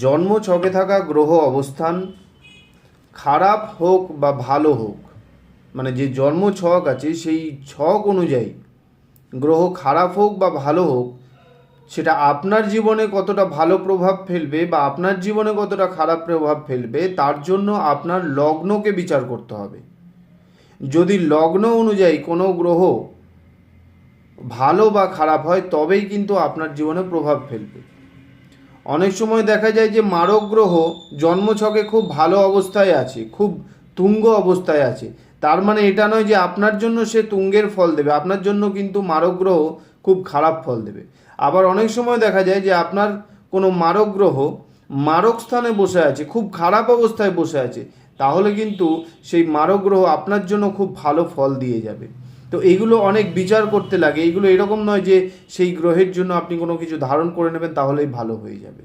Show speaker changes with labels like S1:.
S1: জন্ম ছকে থাকা গ্রহ অবস্থান খারাপ হোক বা ভালো হোক, মানে যে জন্ম ছক আছে সেই ছক অনুযায়ী গ্রহ খারাপ হোক বা ভালো হোক, সেটা আপনার জীবনে কতটা ভালো প্রভাব ফেলবে বা আপনার জীবনে কতটা খারাপ প্রভাব ফেলবে তার জন্য আপনার লগ্নকে বিচার করতে হবে। যদি লগ্ন অনুযায়ী কোনো গ্রহ ভালো বা খারাপ হয় তবেই কিন্তু আপনার জীবনে প্রভাব ফেলবে। অনেক সময় দেখা যায় যে মারক গ্রহ জন্মছকে খুব ভালো অবস্থায় আছে, খুব তুঙ্গ অবস্থায় আছে, তার মানে এটা নয় যে আপনার জন্য সে তুঙ্গের ফল দেবে, আপনার জন্য কিন্তু মারক গ্রহ খুব খারাপ ফল দেবে। আবার অনেক সময় দেখা যায় যে আপনার কোনো মারক গ্রহ মারক স্থানে বসে আছে, খুব খারাপ অবস্থায় বসে আছে, তাহলে কিন্তু সেই মারক গ্রহ আপনার জন্য খুব ভালো ফল দিয়ে যাবে। তো এইগুলো অনেক বিচার করতে লাগে, এইগুলো এরকম নয় যে সেই গ্রহের জন্য আপনি কোনো কিছু ধারণ করে নেবেন তাহলেই ভালো হয়ে যাবে।